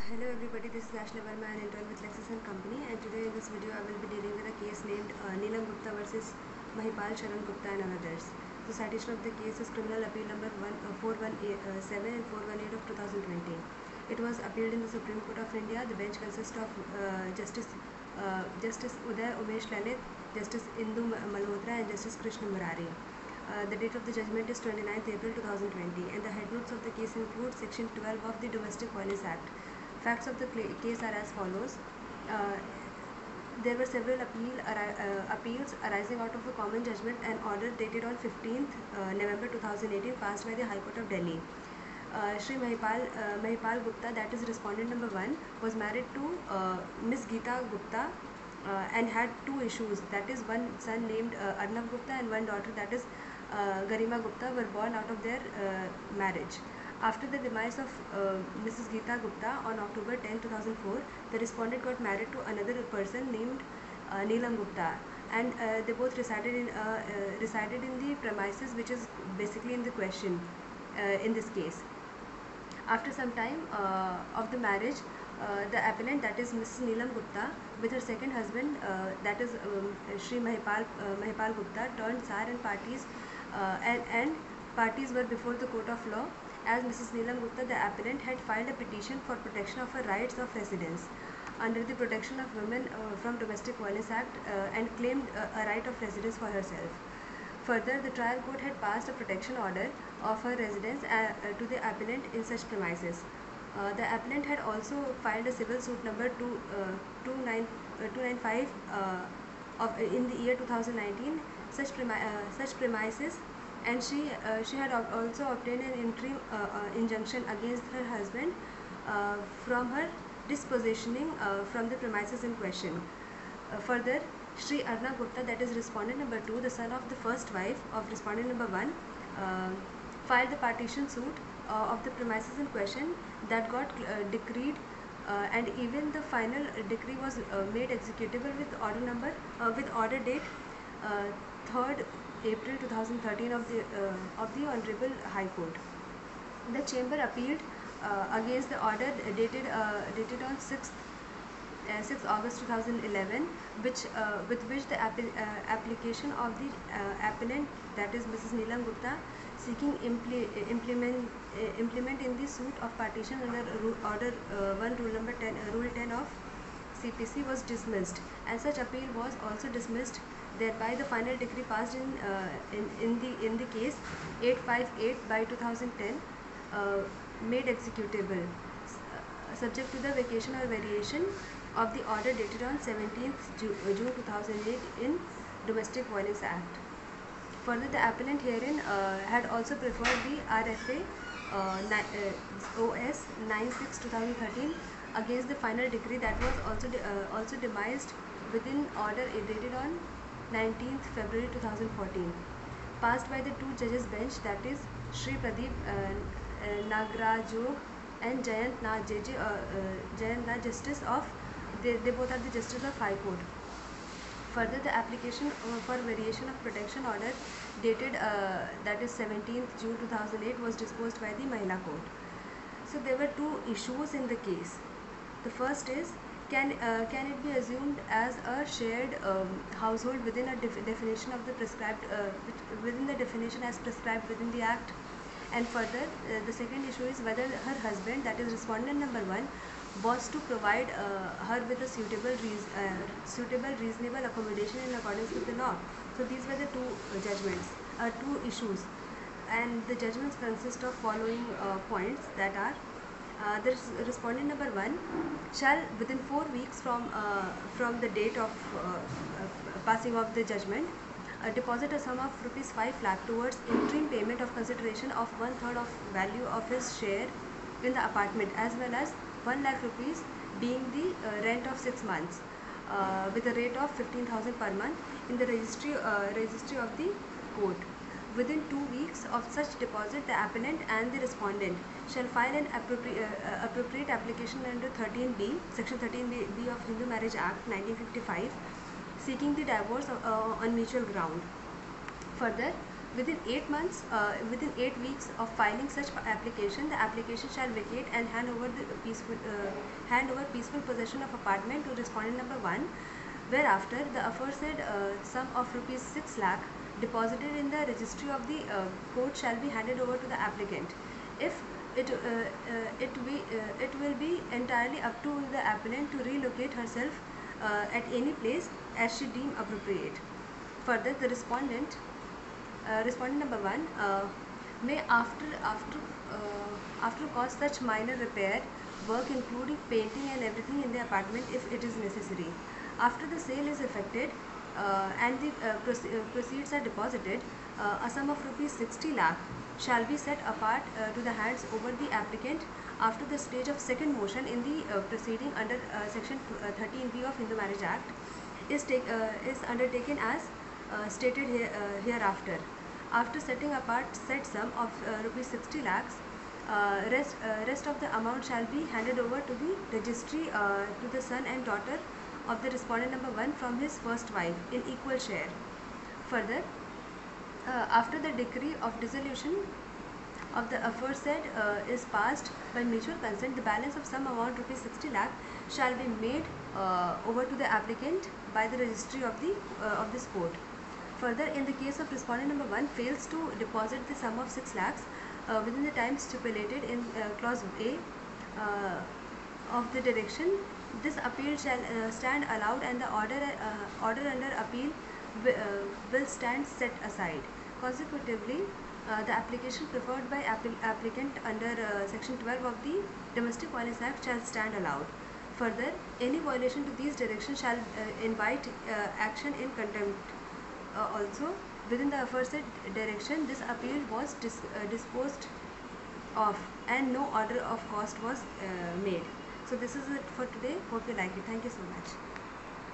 Hello everybody, this is Aishley Verma and intern with LEXIS and Company, and today in this video I will be dealing with a case named Neelam Gupta versus Mahipal, Sharan, Gupta and others. The citation of the case is Criminal Appeal number 417 and 418 of 2020. It was appealed in the Supreme Court of India. The bench consists of Justice Uday Umesh Lalit, Justice Indu Malhotra and Justice Krishna Murari. The date of the judgment is 29th April 2020 and the head notes of the case include Section 12 of the Domestic Violence Act. Facts of the case are as follows. There were several appeals arising out of a common judgment and order dated on 15th November 2018 passed by the High Court of Delhi. Shri Mahipal Gupta, that is respondent number 1, was married to Miss Geeta Gupta and had two issues, that is one son named Arnav Gupta and one daughter, that is Garima Gupta, were born out of their marriage. After the demise of Mrs. Geeta Gupta on October 10, 2004, the respondent got married to another person named Neelam Gupta, and they both resided in the premises which is basically in the question in this case. After some time of the marriage, the appellant, that is Mrs. Neelam Gupta, with her second husband, that is Shri Mahipal Gupta, turned sour and parties were before the court of law. As Mrs. Neelam Gupta, the appellant, had filed a petition for protection of her rights of residence under the Protection of Women from Domestic Violence Act and claimed a right of residence for herself. Further, the trial court had passed a protection order of her residence to the appellant in such premises. The appellant had also filed a civil suit number 295 in the year 2019 such premises, and she had also obtained an interim injunction against her husband from her dispositioning from the premises in question. Further, Shri Arnav Gupta, that is respondent number 2, the son of the first wife of respondent number 1, filed the partition suit of the premises in question that got decreed, and even the final decree was made executable with order date 3rd April 2013 of the Honorable High Court. The Chamber appealed against the order dated on 6th August 2011, with which the application of the appellant, that is Mrs. Neelam Gupta, seeking implement in the suit of partition under Order 1 Rule 10 of CPC was dismissed, and such appeal was also dismissed. Thereby, the final decree passed in the case 858 by 2010 made executable, subject to the vacation or variation of the order dated on 17th June 2008 in Domestic Violence Act. Further, the appellant herein had also preferred the RFA OS 96/2013 against the final decree that was also demised within order dated on 19th February 2014, passed by the two judges bench, that is Shri Pradeep Nagrajog and Jayant Nath Justice of they both are the Justice of High Court. Further, the application for variation of protection order dated that is 17th June 2008 was disposed by the Mahila Court. So there were two issues in the case. The first is, can it be assumed as a shared household within a definition of the prescribed within the definition as prescribed within the Act? And further, the second issue is whether her husband, that is respondent number 1, was to provide her with a suitable reasonable accommodation in accordance with the law. So these were the two issues, and the judgments consist of following points, that are the respondent number 1 shall within 4 weeks from the date of passing of the judgment deposit a sum of rupees 5 lakh towards interim payment of consideration of 1/3 of value of his share in the apartment, as well as 1 lakh rupees being the rent of 6 months with a rate of 15,000 per month in the registry of the court. Within 2 weeks of such deposit, the appellant and the respondent shall file an appropriate application under Section 13B of Hindu Marriage Act 1955, seeking the divorce on mutual ground. Further, Within 8 weeks of filing such application, the application shall vacate and hand over peaceful possession of apartment to respondent number 1. Whereafter, the aforesaid sum of rupees 6 lakh deposited in the registry of the court shall be handed over to the applicant. If it will be entirely up to the applicant to relocate herself at any place as she deem appropriate. Further, the respondent number 1 may after cause such minor repair work including painting and everything in the apartment if it is necessary. After the sale is effected and the proceeds are deposited, a sum of rupees 60 lakh shall be set apart to the hands over the applicant after the stage of second motion in the proceeding under section 13B of Hindu Marriage Act is undertaken as stated hereafter. After setting apart said sum of rupees 60 lakhs, rest of the amount shall be handed over to the registry to the son and daughter of the respondent number 1 from his first wife in equal share. Further, after the decree of dissolution of the aforesaid is passed by mutual consent, the balance of some amount rupees 60 lakh shall be made over to the applicant by the registry of this court. Further, in the case of respondent number 1 fails to deposit the sum of 6 lakhs within the time stipulated in clause A of the direction, this appeal shall stand allowed and the order under appeal will stand set aside. Consecutively, the application preferred by applicant under section 12 of the Domestic Violence Act shall stand allowed. Further, any violation to these directions shall invite action in contempt. Also, within the aforesaid direction, this appeal was disposed of and no order of cost was made. So this is it for today. Hope you like it. Thank you so much.